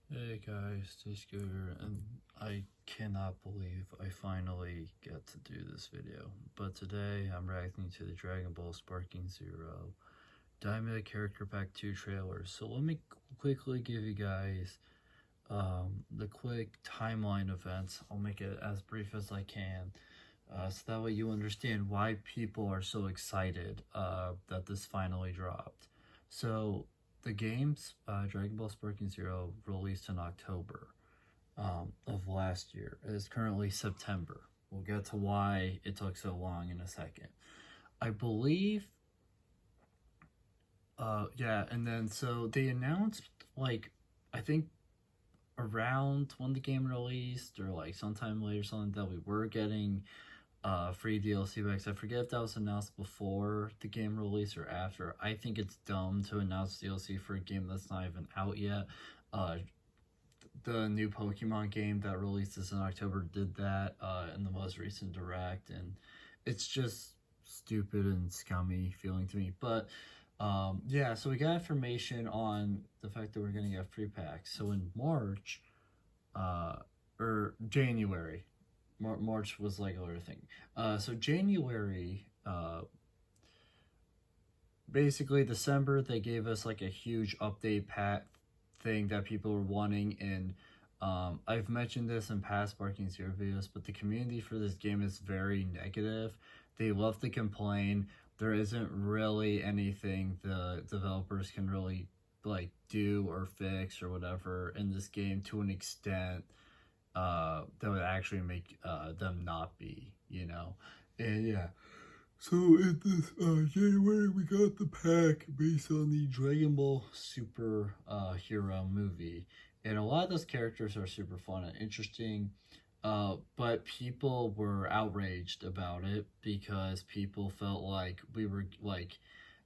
Hey guys, D1sco here, and I cannot believe I finally get to do this video. But today I'm reacting to the Dragon Ball Sparking Zero Daima Character Pack 2 trailer. So let me quickly give you guys the quick timeline events. I'll make it as brief as I can. So that way you understand why people are so excited that this finally dropped. So the game's Dragon Ball Sparking Zero released in October of last year. It is currently September. We'll get to why it took so long in a second. I believe, yeah, and then so they announced, like, I think around when the game released or like sometime later, something that we were getting free DLC packs. I forget if that was announced before the game release or after. I think it's dumb to announce DLC for a game that's not even out yet. The new Pokemon game that releases in October did that in the most recent direct, and it's just stupid and scummy feeling to me. But yeah, so we got information on the fact that we're gonna get free packs. So in March, or January, March was like a later thing. So January, basically December, they gave us like a huge update pack thing that people were wanting, and I've mentioned this in past Sparking Zero videos, but the community for this game is very negative. They love to complain. There isn't really anything the developers can really like do or fix or whatever in this game to an extent that would actually make them not be, you know. And yeah, so in this January, we got the pack based on the Dragon Ball Super Hero movie, and a lot of those characters are super fun and interesting. But people were outraged about it because people felt like we were like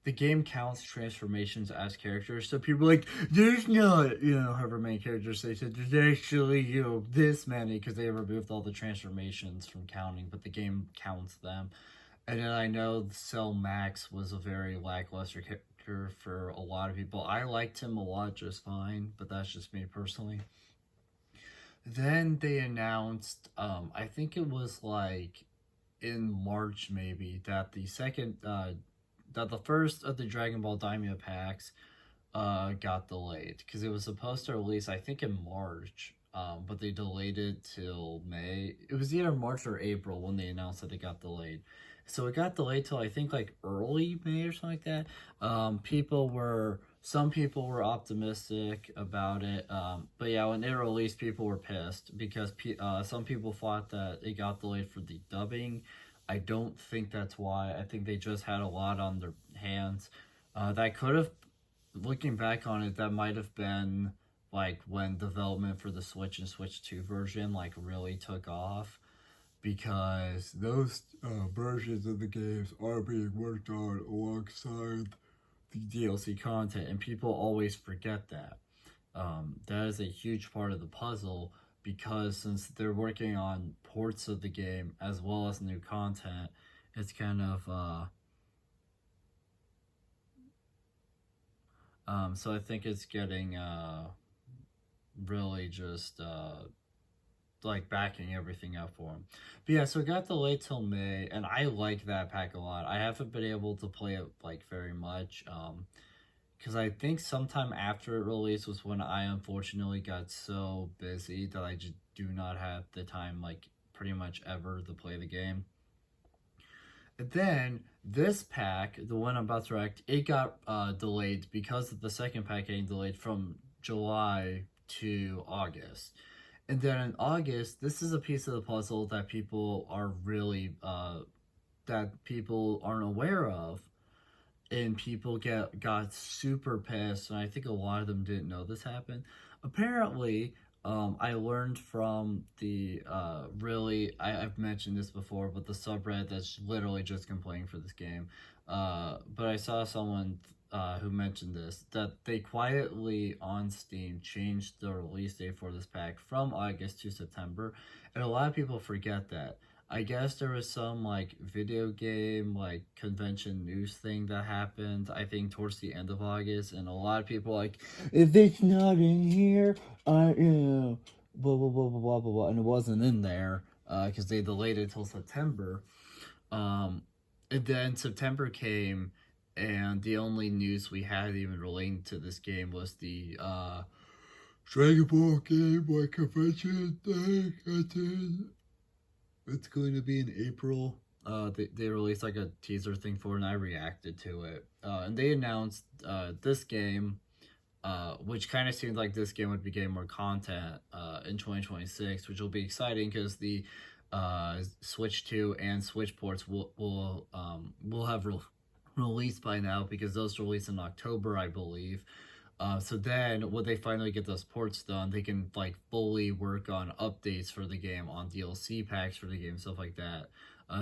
the game counts transformations as characters. So people were like, there's not, however many characters they said, there's actually, this many, because they removed all the transformations from counting, but the game counts them. And then I know Cell Max was a very lackluster character for a lot of people. I liked him a lot just fine, but that's just me personally. Then they announced, I think it was like in March maybe, that the first of the Dragon Ball Daima packs got delayed because it was supposed to release, I think, in March, but they delayed it till May. It was either March or April when they announced that it got delayed. So it got delayed till I think like early May or something like that. Some people were optimistic about it, but yeah, when it released, people were pissed because some people thought that it got delayed for the dubbing. I don't think that's why. I think they just had a lot on their hands. That could have, looking back on it, that might have been like when development for the Switch and Switch 2 version like really took off, because those versions of the games are being worked on alongside the DLC content, and people always forget that. That is a huge part of the puzzle, because since they're working on ports of the game as well as new content, it's kind of so I think it's getting really just like backing everything up for him. But yeah, so it got delayed till May, and I like that pack a lot. I haven't been able to play it like very much, because I think sometime after it released was when I unfortunately got so busy that I just do not have the time, like, pretty much ever to play the game. And then this pack, the one I'm about to react, it got delayed because of the second pack getting delayed from July to August. And then in August, this is a piece of the puzzle that people are really that people aren't aware of, and people got super pissed, and I think a lot of them didn't know this happened. Apparently, I learned from the I've mentioned this before, but the subreddit that's literally just complaining for this game. But I saw someone who mentioned this, that they quietly on Steam changed the release date for this pack from August to September, and a lot of people forget that. I guess there was some like video game like convention news thing that happened, I think towards the end of August, and a lot of people like, if it's not in here, blah blah blah blah blah blah blah, and it wasn't in there because they delayed it till September. Um, and then September came, and the only news we had even relating to this game was the Dragon Ball game like convention thing. It's going to be in April. They released like a teaser thing for it, and I reacted to it. And they announced this game, which kind of seemed like this game would be getting more content in 2026, which will be exciting because the Switch 2 and Switch ports will have released by now, because those released in October, I believe. So then, when they finally get those ports done, they can like fully work on updates for the game, on DLC packs for the game, stuff like that.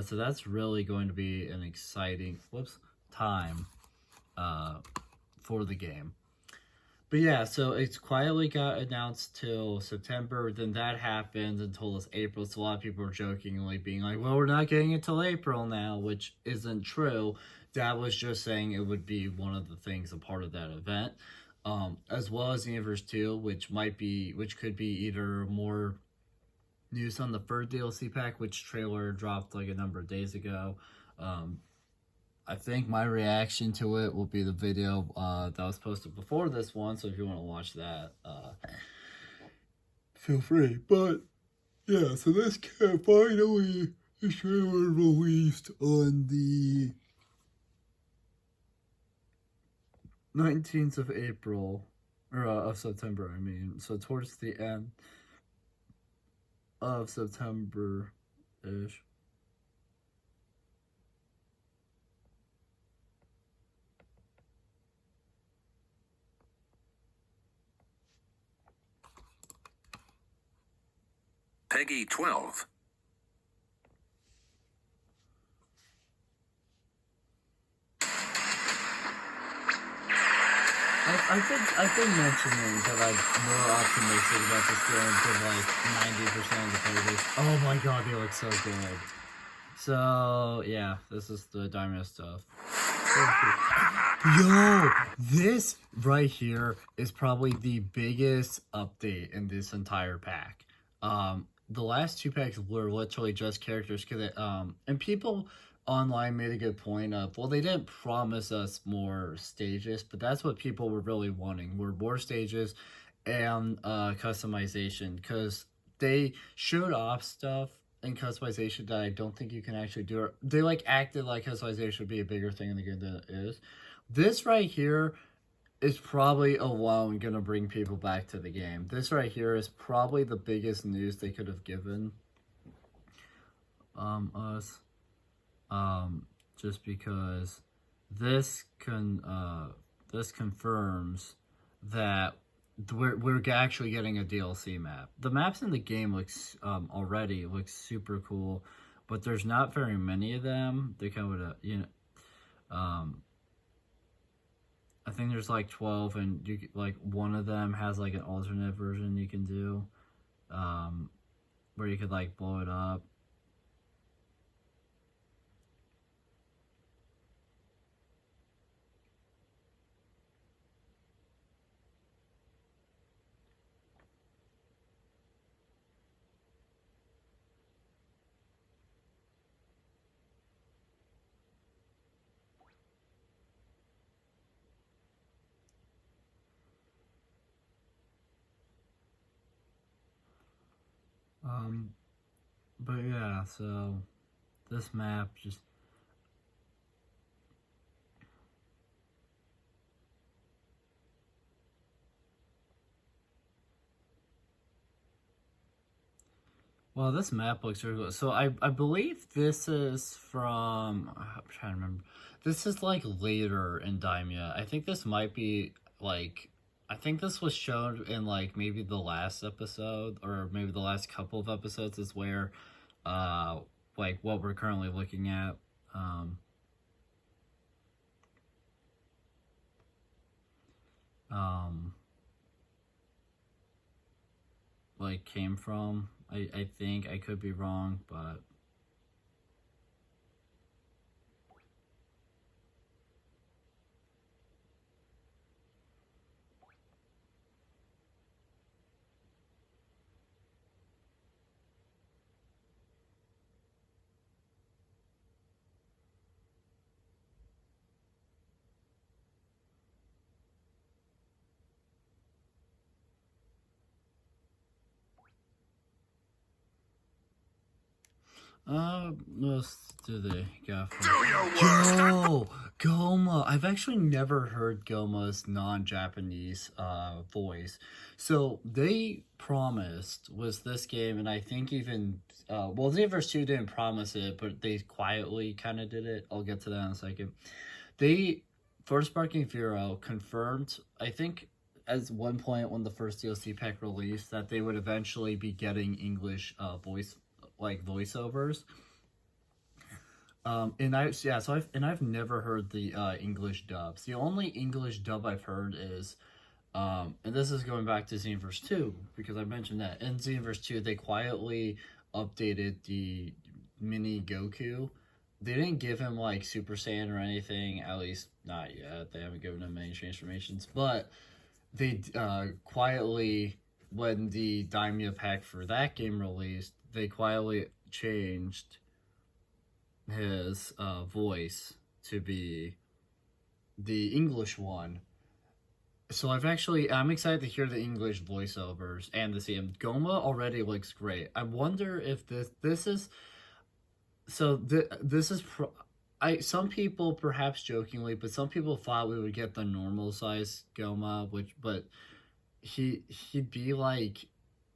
So that's really going to be an exciting time for the game. But yeah, so it's quietly got announced till September. Then that happened until this April. So a lot of people are jokingly being like, "Well, we're not getting it till April now," which isn't true. That was just saying it would be one of the things, a part of that event. As well as Universe 2, which could be either more news on the third DLC pack, which trailer dropped like a number of days ago. I think my reaction to it will be the video that was posted before this one, so if you want to watch that, feel free. But yeah, so this finally, the trailer released on the 19th of April, or of September, I mean. So towards the end of September-ish. Peggy 12. I've been mentioning that I'm more optimistic about this game than like 90% of the players. Oh my god, they look so good. So yeah, this is the Daima stuff. Yo, this right here is probably the biggest update in this entire pack. The last two packs were literally just characters, and people online made a good point of, well, they didn't promise us more stages, but that's what people were really wanting, were more stages and customization, because they showed off stuff and customization that I don't think you can actually do. They like acted like customization would be a bigger thing in the game than it is. This right here is probably alone gonna bring people back to the game. This right here is probably the biggest news they could have given us. Just because this confirms that we're actually getting a DLC map. The maps in the game already looks super cool, but there's not very many of them. They kind of I think there's like 12, and like one of them has like an alternate version you can do, where you could like blow it up. But yeah, so this map just. Well, this map looks really cool. So I believe this is from, I'm trying to remember. This is like later in Daimya. I think this might be like, I think this was shown in like maybe the last episode, or maybe the last couple of episodes, is where like what we're currently looking at um um like came from. I think, I could be wrong, but What else do they got for Do your worst. Yo, Goma. I've actually never heard Goma's non-Japanese voice. So they promised was this game, and I think even well, D1sco didn't promise it, but they quietly kind of did it. I'll get to that in a second. They First Sparking Zero confirmed, I think, at one point when the first DLC pack released, that they would eventually be getting English voiceovers. I've never heard the English dubs. The only English dub I've heard is and this is going back to Xenoverse 2 because I mentioned that in Xenoverse 2 they quietly updated the mini Goku. They didn't give him like Super Saiyan or anything, at least not yet. They haven't given him any transformations, but they quietly, when the daima pack for that game released, they quietly changed his voice to be the English one. So I'm excited to hear the English voiceovers and to see him. Goma already looks great. I wonder if this is some people perhaps jokingly, but some people thought we would get the normal size Goma, but he'd be like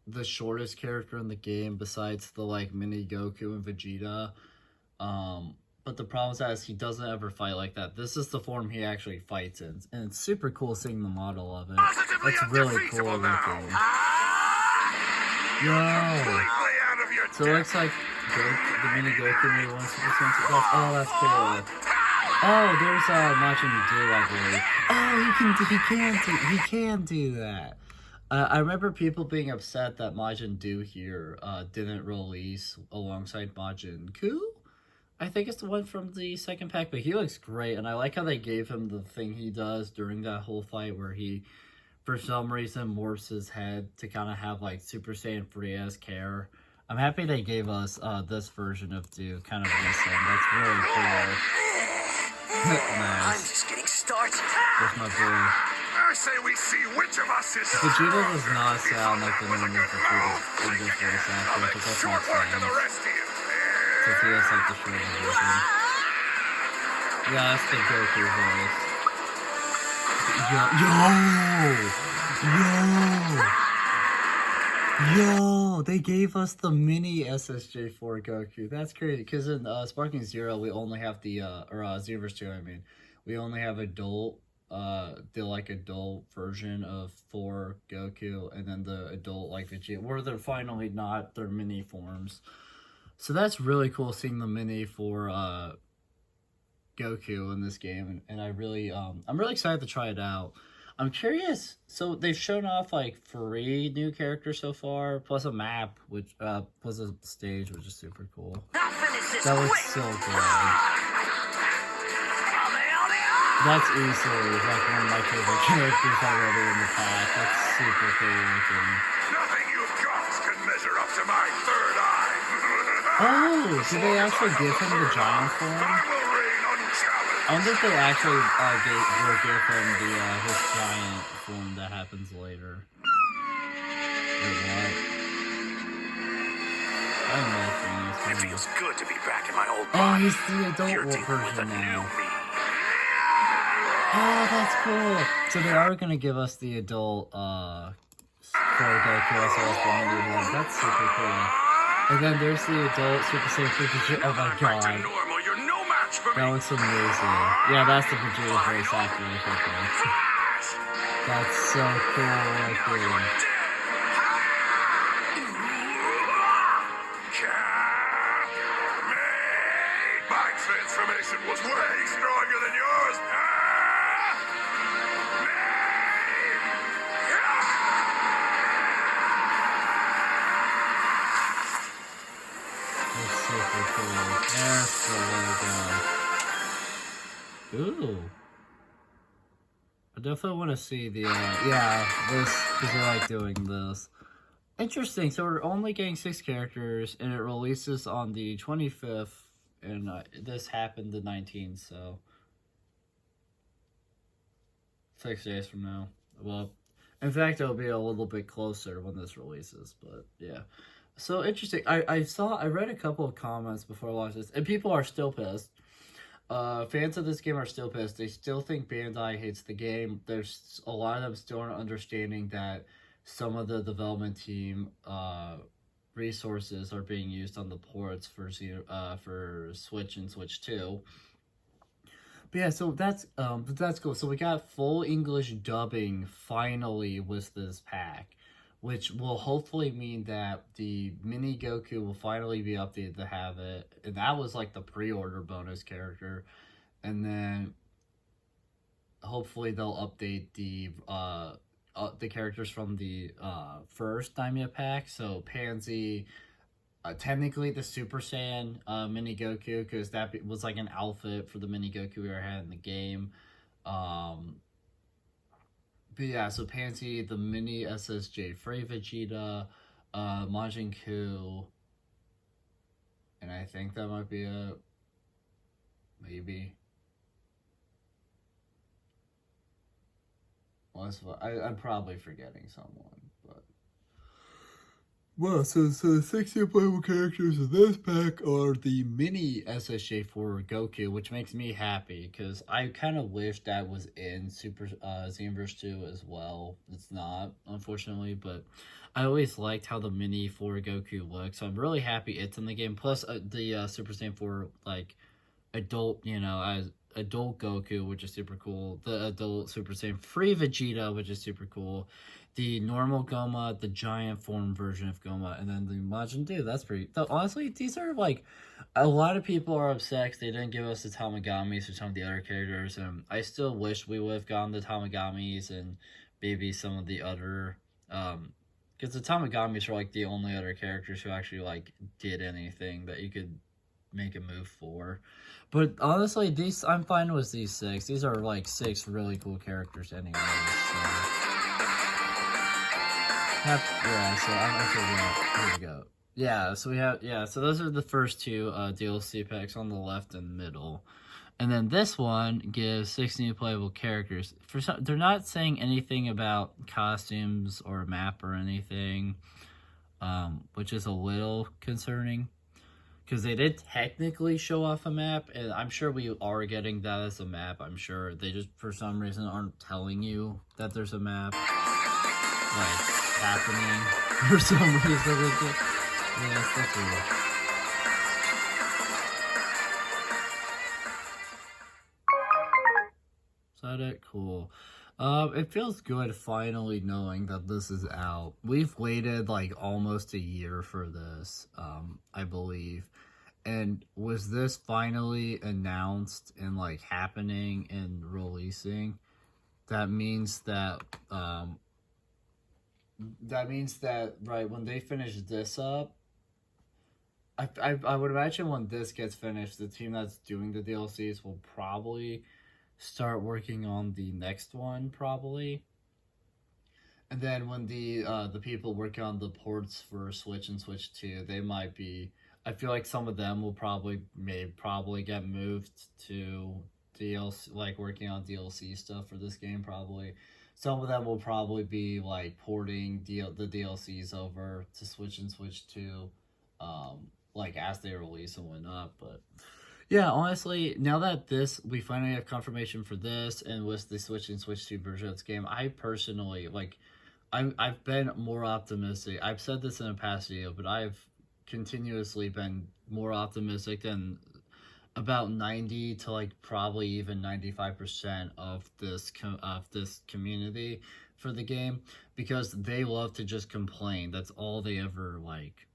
the shortest character in the game besides the like mini Goku and Vegeta. But the problem is he doesn't ever fight like that. This is the form he actually fights in, and it's super cool seeing the model of it. It's really cool looking. Yo! So it looks like the mini Goku made 1%. Oh, that's cool. Oh, there's Majin Buu, I believe. Oh, he can do that. I remember people being upset that Majin Buu here didn't release alongside Majin Ku. I think it's the one from the second pack, but he looks great, and I like how they gave him the thing he does during that whole fight where he, for some reason, morphs his head to kind of have like Super Saiyan 3S care. I'm happy they gave us this version of Buu, kind of listen. That's really cool. Nice. I'm just getting started. There's my boy. I say we see which of us is. Vegeta does not sound like the normal Vegeta in this voice actor, but that's not saying. So he has like the short version. Yeah, that's the Goku voice. Yo! They gave us the mini SSJ4 Goku. That's crazy. Because in Sparking Zero, we only have the, Xenoverse 2, I mean. We only have adult, the like adult version of 4 Goku, and then the adult like Vegeta, where they're finally not their mini forms. So that's really cool seeing the mini for Goku in this game, and I'm really excited to try it out. I'm curious. So they've shown off like 3 new characters so far, plus a map, which plus a stage, which is super cool. That looks so good. That's easily like one of my favorite characters already in the pack. That's super cool looking. Nothing you gods can measure up to my third eye. Oh, did they actually give him the giant form? I wonder if they actually will give him the his giant form that happens later. Wait, what? I don't know if It feels good to be back in my old body. Oh, he's the adult version now. Oh, that's cool. So they are gonna give us the adult for Goku as well as the mini one. That's super cool. And then there's the adult Super Saiyan 3 Vegeta. Oh my god. That looks amazing. Yeah, that's the Vegeta voice actor I think of. That's so cool looking. My transformation was way stronger than yours. Super cool. There's the logo. Ooh. I definitely want to see the, this, because I like doing this. Interesting, so we're only getting 6 characters, and it releases on the 25th, and this happened the 19th, so 6 days from now. Well, in fact, it'll be a little bit closer when this releases, but yeah. So interesting. I read a couple of comments before I watched this, and people are still pissed. Fans of this game are still pissed. They still think Bandai hates the game. There's a lot of them still aren't understanding that some of the development team resources are being used on the ports for Switch and Switch 2. But yeah, so that's cool. So we got full English dubbing finally with this pack, which will hopefully mean that the mini Goku will finally be updated to have it. And that was like the pre-order bonus character. And then hopefully they'll update the characters from the first Daima pack. So Pansy, technically the Super Saiyan mini Goku, because was like an outfit for the mini Goku we had in the game. But yeah, so Pansy, the mini SSJ Frey Vegeta, Majin Ku, and I think that might be a maybe. I'm probably forgetting someone, but well, so the 60 playable characters in this pack are the mini SSJ4 Goku, which makes me happy because I kind of wish that was in Super Xenoverse 2 as well. It's not, unfortunately, but I always liked how the mini 4 Goku looks. So I'm really happy it's in the game. Plus, the Super Saiyan 4 like adult, as adult Goku, which is super cool. The adult Super Saiyan Free Vegeta, which is super cool. The normal Goma, the giant form version of Goma, and then the Majin Buu. That's pretty. Honestly, these are like a lot of people are upset 'cause they didn't give us the Tamagamis or some of the other characters, and I still wish we would have gotten the Tamagamis and maybe some of the other. Because the Tamagamis are like the only other characters who actually like did anything that you could make a move for. But honestly, these I'm fine with these 6. These are like 6 really cool characters anyway. So. Yeah, so I'm okay. Here we go. Yeah, so we have so those are the first 2 DLC packs on the left and middle. And then this one gives 6 new playable characters. They're not saying anything about costumes or a map or anything, which is a little concerning. Because they did technically show off a map, and I'm sure we are getting that as a map. I'm sure they just, for some reason, aren't telling you that there's a map, like, happening for some reason. Yeah, that's weird. Is that it? Cool. It feels good finally knowing that this is out. We've waited like almost a year for this, I believe. And was this finally announced and like happening and releasing? That means that right when they finish this up, I would imagine when this gets finished, the team that's doing the DLCs will probably start working on the next one probably. And then when the people working on the ports for Switch and Switch 2, they might be. I feel like some of them will probably get moved to DLC, like working on DLC stuff for this game. Probably some of them will probably be like porting the DLCs over to Switch and Switch 2, like as they release and whatnot. But yeah, honestly, now that we finally have confirmation for this, and with the Switch and Switch 2 version of this game, I personally like. I've been more optimistic. I've said this in a past video, but I've continuously been more optimistic than about 90 to like probably even 95% of this community for the game, because they love to just complain. That's all they ever like.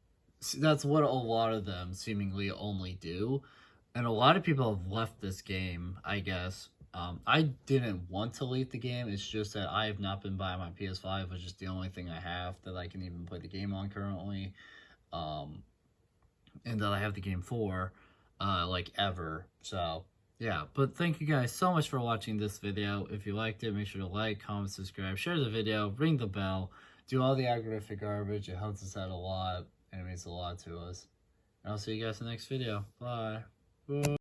That's what a lot of them seemingly only do. And a lot of people have left this game, I guess. I didn't want to leave the game. It's just that I have not been buying my PS5, which is the only thing I have that I can even play the game on currently. And that I have the game for, like ever. So, yeah. But thank you guys so much for watching this video. If you liked it, make sure to like, comment, subscribe, share the video, ring the bell, do all the aggravated garbage. It helps us out a lot, and it means a lot to us. And I'll see you guys in the next video. Bye. Bye.